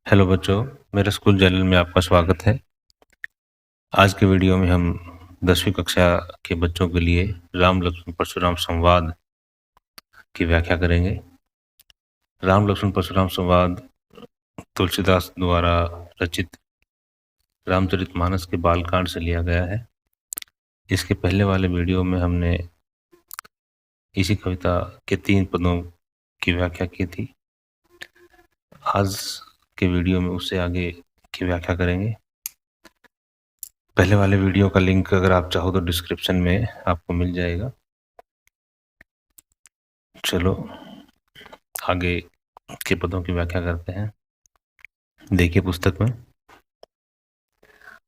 Hello बच्चों, मेरे school channel में आपका स्वागत है। आज के वीडियो में हम 10वीं कक्षा के बच्चों के लिए राम लक्ष्मण परशुराम संवाद की व्याख्या करेंगे। राम लक्ष्मण परशुराम संवाद तुलसीदास द्वारा रचित रामचरितमानस के बालकांड से लिया गया है। इसके पहले वाले वीडियो में हमने इसी कविता के 3 पदों की व्याख्या की थी। आज के वीडियो में उससे आगे की व्याख्या करेंगे। पहले वाले वीडियो का लिंक अगर आप चाहो तो डिस्क्रिप्शन में आपको मिल जाएगा। चलो आगे के पदों की व्याख्या करते हैं। देखिए पुस्तक में,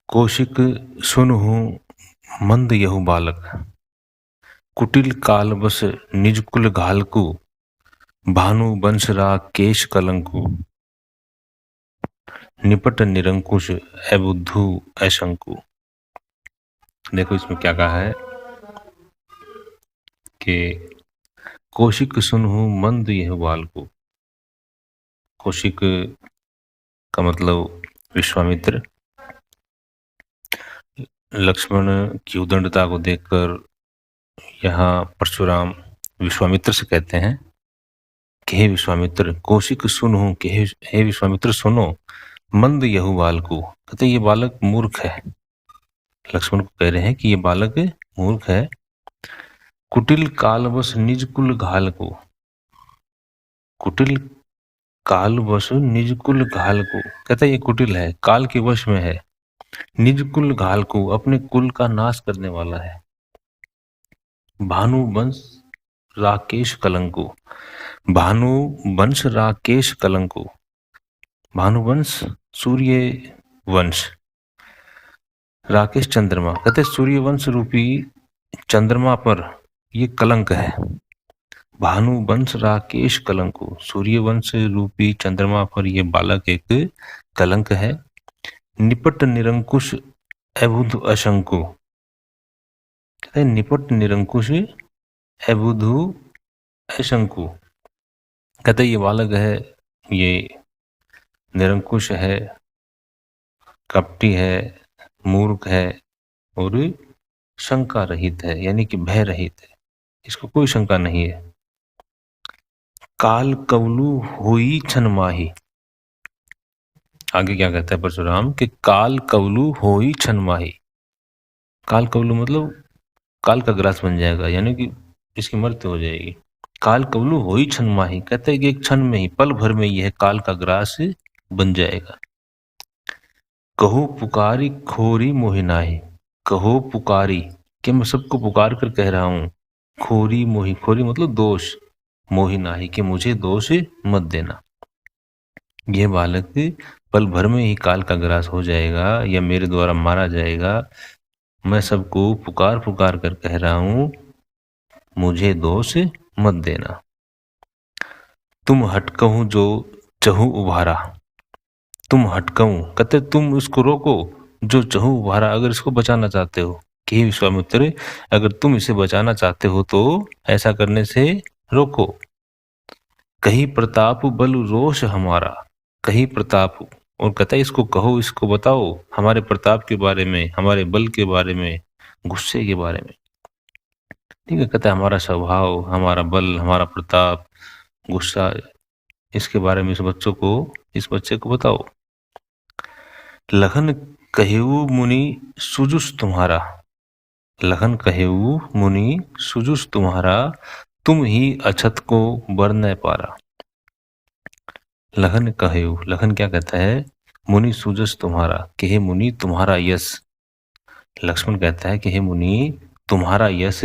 कौशिक सुनहु मंद यहु बालक, कुटिल काल बस निज कुल घालकु, भानु वंशरा केश कलंकु, निपट निरंकुश अबुद्धू अशंकु। देखो इसमें क्या कहा है कि कौशिक सुनहु मंद यहु बालकु। कौशिक का मतलब विश्वामित्र। लक्ष्मण की उदंडता को देखकर यहाँ परशुराम विश्वामित्र से कहते हैं कि हे विश्वामित्र, कौशिक सुनो, कि हे विश्वामित्र सुनो, मंद यहु बालकु, कहते ये बालक मूर्ख है। लक्ष्मण को कह रहे हैं कि ये बालक मूर्ख है। कुटिल कालवश निज कुल घालकु, कुटिल कालवश निज कुल घालकु, कहते ये कुटिल है, काल के वश में है। निज कुल घालकु, अपने कुल का नाश करने वाला है। भानु वंश राकेश कलंकु, भानु वंश राकेश कलंकु, भानुवंश सूर्य वंश, राकेश चंद्रमा, कहते सूर्य वंश रूपी चंद्रमा पर ये कलंक है। भानु वंश राकेश कलंकु, सूर्य वंश रूपी चंद्रमा पर ये बालक एक कलंक है। निपट निरंकुश अबुध अशंकु, कहते निपट निरंकुश अबुधु अशंकु, कहते ये बालक है, ये निरंकुश है, कपटी है, मूर्ख है और शंका रहित है, यानी कि भय रहित है, इसको कोई शंका नहीं है। काल कवलु होई छन माही, आगे क्या कहता है परशुराम कि काल कवलु होई छन माही। काल कवलु मतलब काल का ग्रास बन जाएगा, यानी कि इसकी मृत्यु हो जाएगी। काल कवलु होई छन माही, कहते हैं कि एक क्षण में ही, पल भर में यह काल का ग्रास बन जाएगा। कहो पुकारी खोरी मोहिनाही, कहो पुकारी, कि मैं सबको पुकार कर कह रहा हूं, खोरी मोही, खोरी मतलब दोष, मोहिनाही, कि मुझे दोष मत देना। यह बालक पल भर में ही काल का ग्रास हो जाएगा या मेरे द्वारा मारा जाएगा। मैं सबको पुकार पुकार कर कह रहा हूं, मुझे दोष मत देना। तुम हटकहूं जो चहु उभारा, तुम हटकहूं, कहते तुम इसको रोको, जो चहु उभारा, अगर इसको बचाना चाहते हो, कि विश्वामित्र अगर तुम इसे बचाना चाहते हो तो ऐसा करने से रोको। कहीं प्रताप बल रोष हमारा, कहीं प्रताप, और कहता है इसको कहो, इसको बताओ हमारे प्रताप के बारे में, हमारे बल के बारे में, गुस्से के बारे में। ठीक है, कहता है हमारा स्वभाव, हमारा बल, हमारा प्रताप, गुस्सा, इसके बारे में इस बच्चे को बताओ। लखन कहेऊ मुनि सुजुस तुम्हारा, लखन कहेऊ मुनि सुजुस तुम्हारा, तुम ही अछत को बर न पारा। लखन कहेऊ, लखन क्या कहता है, मुनि सुजस तुम्हारा, कि हे मुनि तुम्हारा यश। लक्ष्मण कहता है कि हे मुनि तुम्हारा यश,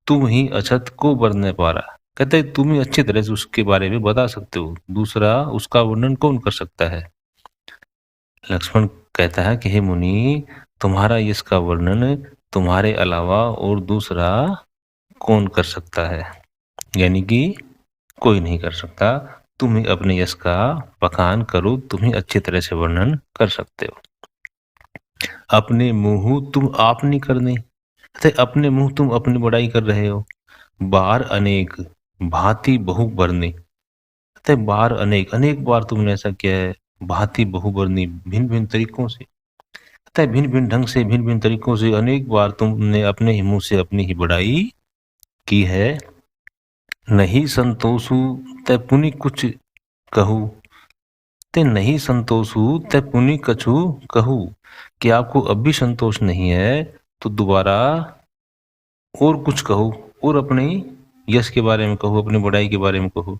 तुम ही अछत को बर न पारा, कहते हैं तुम ही अच्छी तरह से उसके बारे में बता सकते हो, दूसरा उसका वर्णन कौन कर सकता है। लक्ष्मण कहता है कि हे मुनि तुम्हारा यश का वर्णन तुम्हारे अलावा और दूसरा कौन कर सकता है, यानी कि कोई नहीं कर सकता। तुम ही अपने यश का बखान करो, तुम ही अच्छी तरह से वर्णन कर सकते हो। अपने मुंह तुम आप नहीं करने, अपने मुंह तुम अपनी बड़ाई कर रहे हो। बार अनेक भांति बहु बरने, बार अनेक, अनेक बार तुमने ऐसा किया है, भांति बहुवर्णी, भिन्न भिन्न तरीकों से, अतः भिन्न भिन्न ढंग से, भिन्न भिन्न तरीकों से अनेक बार तुमने अपने ही मुंह से अपनी ही बड़ाई की है। नहीं संतोषु तै पुनि कुछ कहूँ, ते नहीं संतोषु तै पुनि कछु कहूँ, कि आपको अब भी संतोष नहीं है तो दोबारा और कुछ कहो, और अपने यश के बारे में कहो, अपनी बड़ाई के बारे में कहो।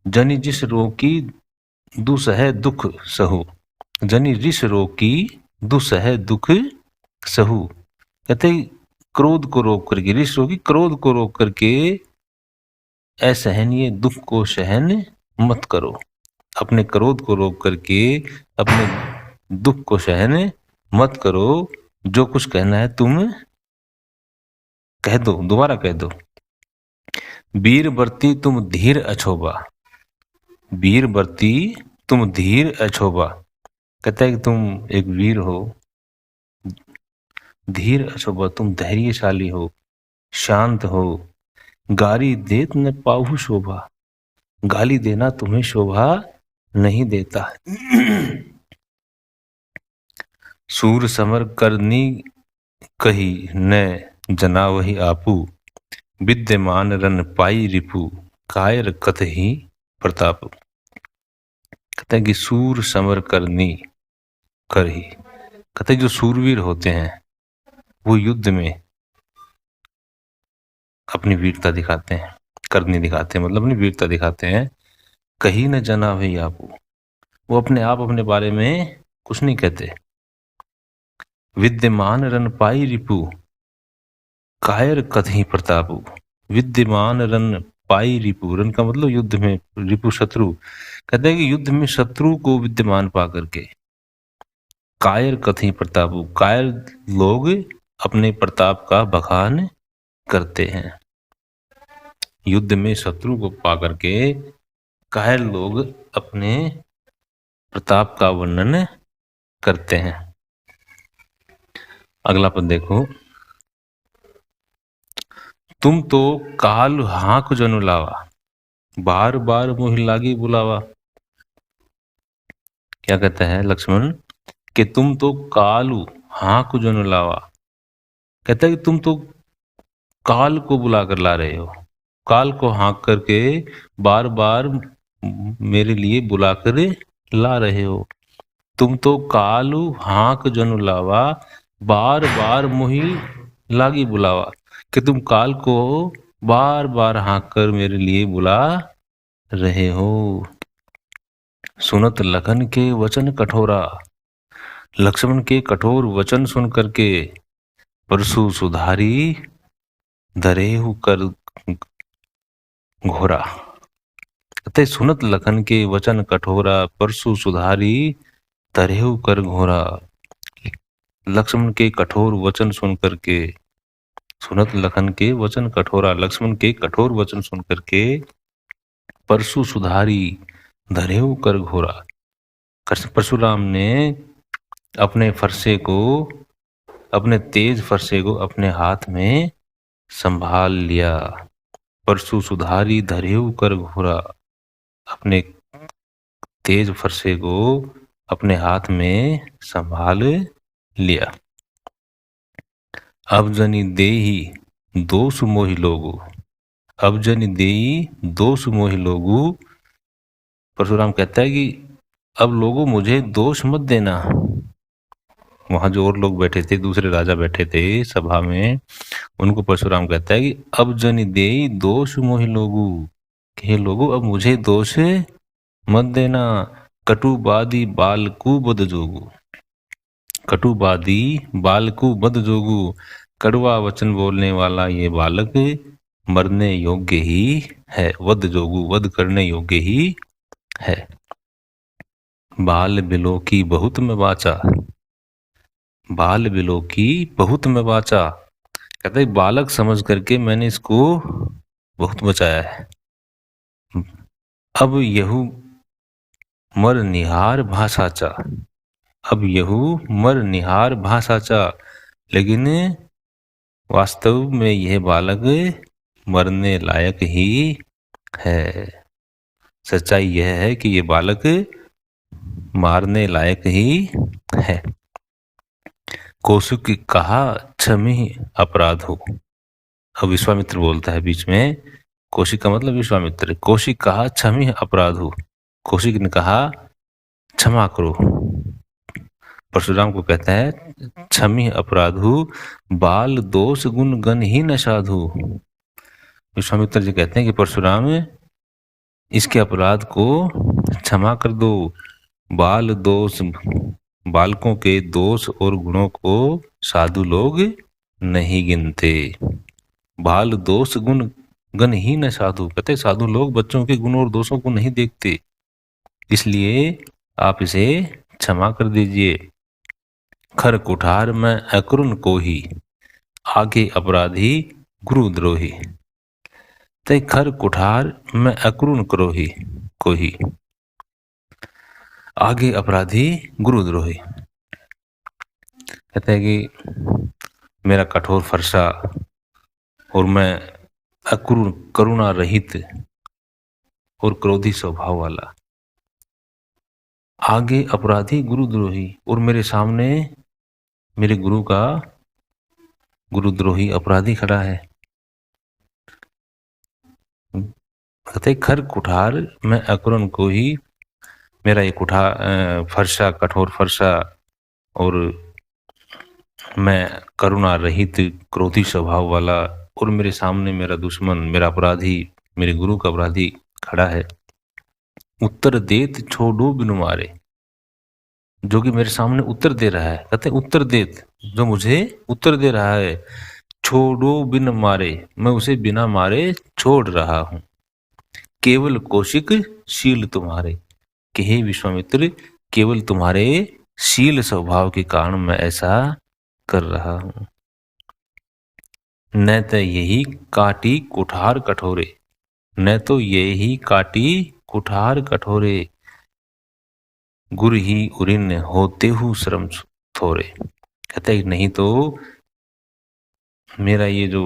जनि जिस रोग की दुसह दुख सहु, जनि जिस रोग की दुसह दुख सहु, कहते क्रोध को रोक करके, रिस रोग की क्रोध को रोक करके असहनीय दुख को सहन मत करो। अपने क्रोध को रोक करके अपने दुख को सहन मत करो। जो कुछ कहना है तुम कह दो, दोबारा कह दो। वीर बरती तुम धीर अछोबा, वीर बरती तुम धीर अछोबा, कहता है कि तुम एक वीर हो। धीर अछोबा, तुम धैर्यशाली हो, शांत हो। गाली देत न पाहु शोभा, गाली देना तुम्हें शोभा नहीं देता। सूर समर करनी कही न जना वही आपू, विद्यमान रन पाई रिपु, कायर कथ ही प्रताप। कहते हैं कि सूर समर करनी करही, कहते हैं जो सूरवीर होते हैं वो युद्ध में अपनी वीरता दिखाते हैं, करनी दिखाते हैं, मतलब अपनी वीरता दिखाते हैं। कहीं न जना वही आपू, वो अपने आप अपने बारे में कुछ नहीं कहते। विद्यमान रन पाई रिपु, कायर कथी प्रतापु, विद्यमान रन पाई रिपु, रन का मतलब युद्ध में, रिपु शत्रु, कहते हैं कि युद्ध में शत्रु को विद्यमान पा करके, कायर कथी प्रतापु, कायर लोग अपने प्रताप का बखान करते हैं। युद्ध में शत्रु को पा करके कायर लोग अपने प्रताप का वर्णन करते हैं। अगला पद देखो। तुम तो काल हाँक जनु लावा, बार बार मोहि लागी बुलावा। क्या कहता है लक्ष्मण कि तुम तो कालू हाँक जनु लावा, कहता है कि तुम तो काल को बुला कर ला रहे हो, काल को हाँक करके बार बार मेरे लिए बुलाकर ला रहे हो। तुम तो कालू हाँक जनु लावा, बार बार मोहि लागी बुलावा, कि तुम काल को बार बार हाँक कर मेरे लिए बुला रहे हो। सुनत लखन के वचन कठोरा, लक्ष्मण के कठोर वचन सुन करके परशु सुधारी धरेहु कर घोरा, कहते सुनत लखन के वचन कठोरा, परशु सुधारी धरेहु कर घोरा। लक्ष्मण के कठोर वचन सुन करके, सुनत लखन के वचन कठोरा, लक्ष्मण के कठोर वचन सुन करके परशु सुधारी धरेहु कर घोरा। परशुराम ने अपने फरसे को, अपने तेज फरसे को अपने हाथ में संभाल लिया। परशु सुधारी धरेहु कर घोरा, अपने तेज फरसे को अपने हाथ में संभाल लिया। अब जनि देही दोष मोहि लोगु, अब जनि देही दोष मोहि लोगु। परशुराम कहता है कि अब लोगों मुझे दोष मत देना। वहां जो और लोग बैठे थे, दूसरे राजा बैठे थे सभा में, उनको परशुराम कहता है कि अब जनि देही दोष मोहि लोगु, हे लोगों अब मुझे दोष मत देना। कटुबादी बालकु बद जोगु, कटुबादी बालकु बद जोगु, कड़वा वचन बोलने वाला ये बालक मरने योग्य ही है। वध जोगु, वध करने योग्य ही है। बाल बिलो की बहुत में वाचा, बाल बिलो की बहुत में वाचा, कहते हैं बालक समझ करके मैंने इसको बहुत बचाया है। अब यहू मर निहार भाषाचा, अब यहू मर निहार भाषाचा, लेकिन वास्तव में यह बालक मरने लायक ही है। सच्चाई यह है कि यह बालक मारने लायक ही है। कौशिक कहा क्षमी अपराध हो। अब विश्वामित्र बोलता है बीच में, कौशिक का मतलब विश्वामित्र। कौशिक कहा क्षमी अपराध हो। कौशिक ने कहा क्षमा करो। परशुराम को कहता है क्षमी अपराधु बाल दोष गुण गण ही न साधु। विश्वामित्र जी कहते हैं कि परशुराम इसके अपराध को क्षमा कर दो। बाल दोष, बालकों के दोष और गुणों को साधु लोग नहीं गिनते। बाल दोष गुण गण ही न साधु, कहते साधु लोग बच्चों के गुण और दोषों को नहीं देखते, इसलिए आप इसे क्षमा कर दीजिए। खर कुठार में अकरुण को ही आगे अपराधी गुरुद्रोही। ते खर कुठार में अकरुण क्रोही को ही आगे अपराधी गुरुद्रोही। कहते हैं कि मेरा कठोर फरसा और मैं अक्रूर करुणा रहित और क्रोधी स्वभाव वाला, आगे अपराधी गुरुद्रोही, और मेरे सामने मेरे गुरु का गुरुद्रोही अपराधी खड़ा है। कहते खर कुठार मैं अक्रूर को ही, मेरा ये फरसा कठोर फरसा और मैं करुणा रहित क्रोधी स्वभाव वाला, और मेरे सामने मेरा दुश्मन, मेरा अपराधी, मेरे गुरु का अपराधी खड़ा है। उत्तर देत छोड़ो बिनु मारे, जो कि मेरे सामने उत्तर दे रहा है। कहते उत्तर देत, जो मुझे उत्तर दे रहा है। छोड़ो बिन मारे, मैं उसे बिना मारे छोड़ रहा हूं। केवल कौशिक शील तुम्हारे, कि हे विश्वामित्र केवल तुम्हारे शील स्वभाव के कारण मैं ऐसा कर रहा हूं। न तो यही काटी कुठार कठोरे, न तो यही काटी कुठार कठोरे, गुर ही उरिन होते हु श्रम थोरे। कहते नहीं तो मेरा ये जो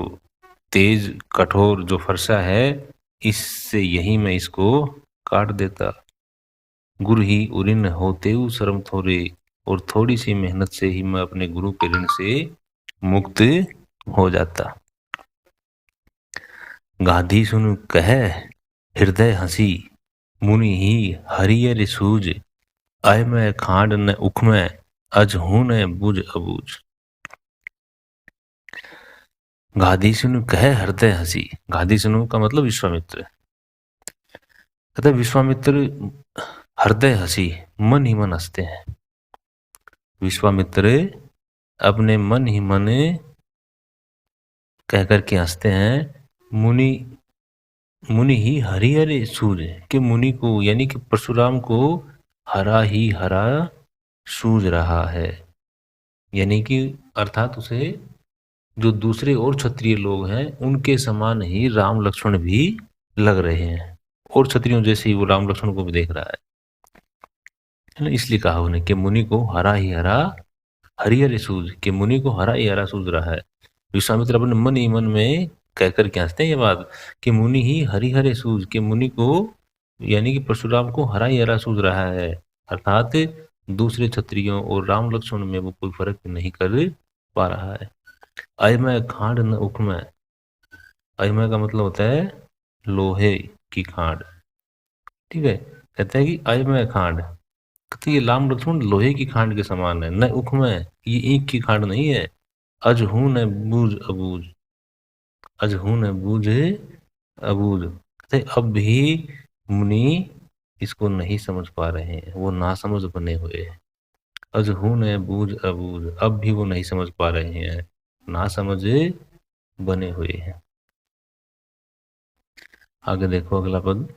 तेज कठोर जो फरसा है, इससे यही मैं इसको काट देता। गुरु ही उरिन होते हु श्रम थोरे, और थोड़ी सी मेहनत से ही मैं अपने गुरु के ऋण से मुक्त हो जाता। गाधी सुन कह हृदय हंसी, मुनि ही हरियर सूज, आय मैं खांड न उख में अज हूं न बुझ अबूझ। गाधी सुनु कह हृदय हंसी, गाधी सुनु का मतलब विश्वामित्र। कहते विश्वामित्र हृदय हंसी, मन ही मन हंसते हैं। विश्वामित्र अपने मन ही मन कह करके हंसते हैं। मुनि ही हरिहर सूझ, के मुनि को यानी कि परशुराम को हरा ही हरा सूझ रहा है, यानी कि अर्थात उसे जो दूसरे और क्षत्रिय लोग हैं उनके समान ही राम लक्ष्मण भी लग रहे हैं, और क्षत्रियों जैसे ही वो राम लक्ष्मण को भी देख रहा है ना। इसलिए कहा उन्हें कि मुनि को हरा ही हरा हरिहर सूझ, के मुनि को हरा ही हरा सूझ रहा है। विश्वामित्र अपने मन ही मन में कहकर क्या हंसते हैं ये बात कि मुनि ही हरिहर सूझ, के मुनि को यानी कि परशुराम को हरा ही हरा सूझ रहा है, अर्थात दूसरे क्षत्रियों और राम लक्ष्मण में वो कोई फर्क नहीं कर पा रहा है। अयमय खांड न उखमय, अयमय का मतलब होता है लोहे की खांड, ठीक है। कहते हैं कि अयमय खांड, कहते ये राम लक्ष्मण लोहे की खांड के समान है। न उखमय, ये ईंट की खांड नहीं है। अज हूं न बूझ अबूझ, अज हूं न बूझ अबूझ, कहते अब भी मुनि इसको नहीं समझ पा रहे हैं, वो नासमझ बने हुए हैं। अज हूं न बूझ अबूझ, अब भी वो नहीं समझ पा रहे हैं, नासमझ बने हुए हैं। आगे देखो अगला पद,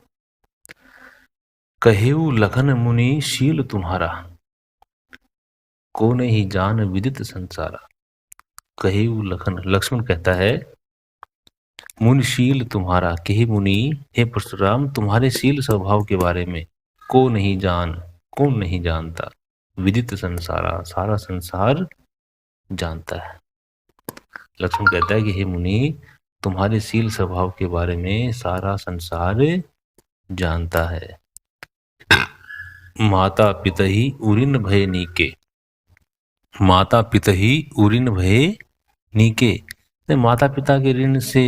कहेऊ लखन मुनि शील तुम्हारा, को नहीं जान विदित संसारा। कहेऊ लखन, लक्ष्मण कहता है मुनिशील तुम्हारा, कि हे मुनि, हे परशुराम तुम्हारे शील स्वभाव के बारे में को नहीं जान, कौन नहीं जानता, विदित संसारा, सारा संसार जानता है। लक्ष्मण कहता है कि हे मुनि तुम्हारे शील स्वभाव के बारे में सारा संसार जानता है। माता पितहि उरिन भय नीके, माता पितहि उरिन भय नीके, तो माता पिता के ऋण से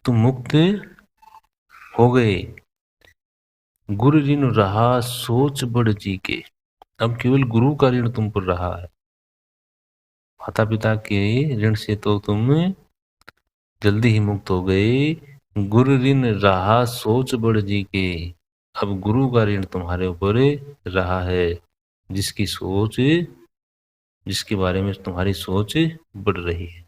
तुम मुक्त हो गए। गुरु ऋण रहा सोच बढ़ जी के, अब केवल गुरु का ऋण तुम पर रहा है। माता पिता के ऋण से तो तुम जल्दी ही मुक्त हो गए। गुरु ऋण रहा सोच बढ़ जी के, अब गुरु का ऋण तुम्हारे ऊपर रहा है, जिसकी सोच, जिसके बारे में तुम्हारी सोच बढ़ रही है।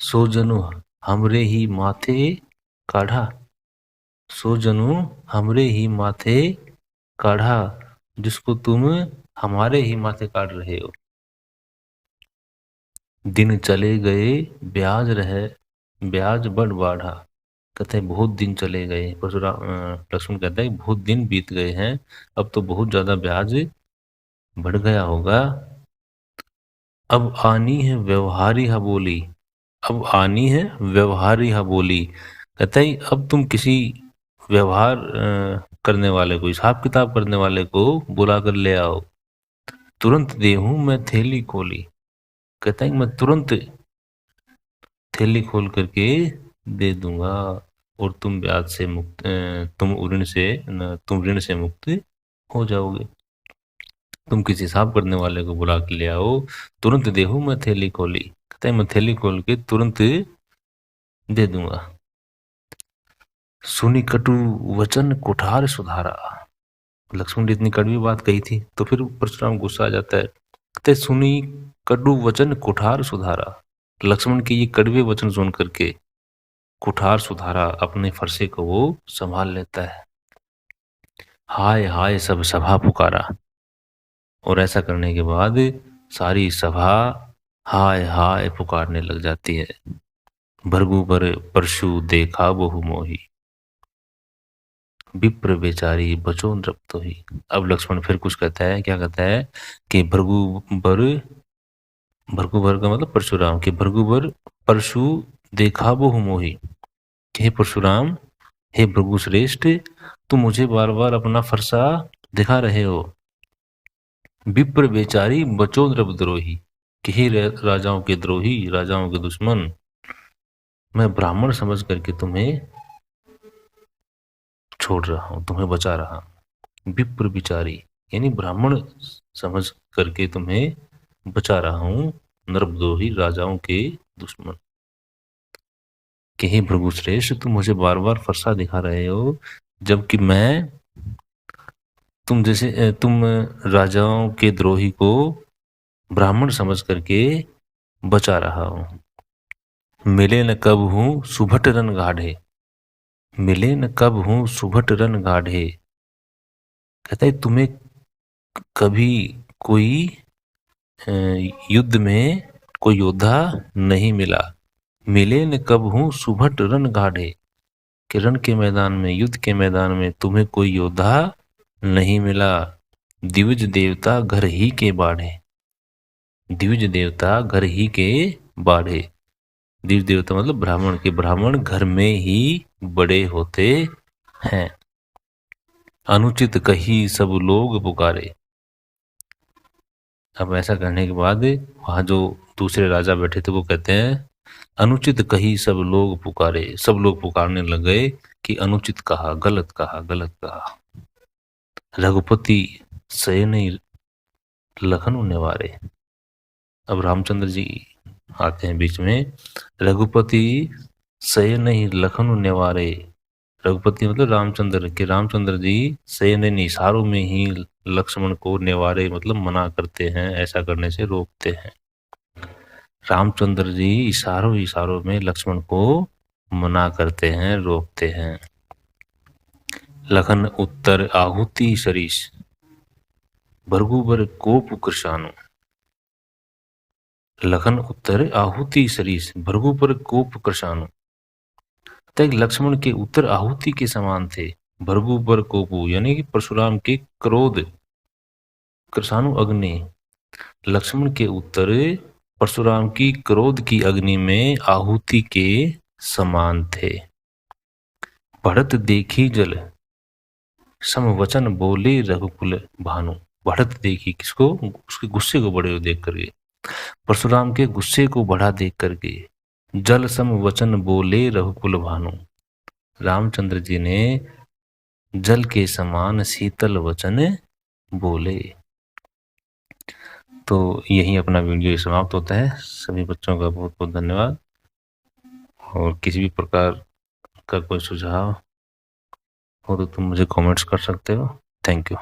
सो जनु हमरे ही माथे काढ़ा, सो जनु हमरे ही माथे काढ़ा, जिसको तुम हमारे ही माथे काट रहे हो। दिन चले गए ब्याज रहे, ब्याज बढ़ बाढ़ा, कहते हैं बहुत दिन चले गए। परशुराम लक्ष्मण कहता है बहुत दिन बीत गए हैं, अब तो बहुत ज्यादा ब्याज बढ़ गया होगा। अब आनी है व्यवहारी हा बोली, अब आनी है व्यवहारी हा बोली, कहता है अब तुम किसी व्यवहार करने वाले को, हिसाब किताब करने वाले को बुला कर ले आओ। तुरंत देहूं मैं थैली खोली, कहता है मैं तुरंत थैली खोल करके दे दूंगा और तुम ब्याज से मुक्त, तुम ऋण से मुक्त हो जाओगे। तुम किसी हिसाब करने वाले को बुला के ले आओ। तुरंत देहूं मैं थैली खोली, कहता है मैं थैली खोल के तुरंत दे दूंगा। सुनी कटु वचन कुठार सुधारा, लक्ष्मण ने इतनी कड़वी बात कही थी तो फिर परशुराम गुस्सा आ जाता है, कहते सुनी कटु वचन कुठार सुधारा, लक्ष्मण के ये कड़वे वचन सुन करके कुठार सुधारा, अपने फरसे को वो संभाल लेता है। हाय हाय सब सभा पुकारा, और ऐसा करने के बाद सारी सभा हाय हाय पुकारने लग जाती है। भृगु बर परशु देखा बहु मोही, विप्र बेचारी बचो नृप ही। अब लक्ष्मण फिर कुछ कहता है, क्या कहता है कि भृगुबर, भृगुबर का मतलब परशुराम, कि भृगुबर परशु देखा बहु मोही, हे परशुराम, हे भृगु श्रेष्ठ, तुम मुझे बार बार अपना फरसा दिखा रहे हो। विप्र बेचारी बचो नृपद्रोही, कि हे राजाओं के द्रोही, राजाओं के दुश्मन, मैं ब्राह्मण समझ करके तुम्हें छोड़ रहा हूं, तुम्हें बचा रहा हूं। विप्र बिचारी यानी ब्राह्मण समझ करके तुम्हें बचा रहा हूं, नृपद्रोही राजाओं के दुश्मन। कि हे भृगु श्रेष्ठ, तुम मुझे बार बार फरसा दिखा रहे हो, जबकि मैं तुम राजाओं के द्रोही को ब्राह्मण समझ करके बचा रहा हूं। मिले न कब हूं सुभट रन गाढ़े, मिले न कब हूं सुभट रन गाढ़े, कहता है तुम्हें कभी कोई युद्ध में कोई योद्धा नहीं मिला। मिले न कब हूं सुभट रन गाढ़े, कि रण के मैदान में, युद्ध के मैदान में तुम्हें कोई योद्धा नहीं मिला। दिविज देवता घर ही के बाढ़े, दिविज देवता घर ही के बाढ़े, दिव्य देवता मतलब ब्राह्मण के, ब्राह्मण घर में ही बड़े होते हैं। अनुचित कही सब लोग पुकारे, अब ऐसा करने के बाद वहां जो दूसरे राजा बैठे थे वो कहते हैं अनुचित कही सब लोग पुकारे, सब लोग पुकारने लग गए कि अनुचित कहा, गलत कहा, गलत कहा। रघुपति सयन लखन निवारे, अब रामचंद्र जी आते हैं बीच में। रघुपति सयन लखन निवारे, रघुपति मतलब रामचंद्र, के रामचंद्र जी सयन इशारों में ही लक्ष्मण को निवारे मतलब मना करते हैं, ऐसा करने से रोकते हैं। रामचंद्र जी इशारों इशारों में लक्ष्मण को मना करते हैं, रोकते हैं। लखन उत्तर आहुति सरीश, भृगुबर कोप कृशानु, लखन उत्तर आहुति सरीश भृगुबर कोप कृशानु, तक लक्ष्मण के उत्तर आहुति के समान थे। भृगुबर कोपु यानी कि परशुराम के क्रोध, कृशानु अग्नि, लक्ष्मण के उत्तर परशुराम की क्रोध की अग्नि में आहुति के समान थे। बढ़त देखी जल, समवचन बोले रघुकुल भानु। बढ़त देखी किसको? उसके गुस्से को बढ़े हुए देख करके, परशुराम के गुस्से को बढ़ा देख करके। जल सम वचन बोले रघुकुल भानु, रामचंद्र जी ने जल के समान शीतल वचन बोले। तो यही अपना वीडियो समाप्त होता है। सभी बच्चों का बहुत बहुत धन्यवाद। और किसी भी प्रकार का कोई सुझाव हो तो तुम मुझे कमेंट्स कर सकते हो। Thank you.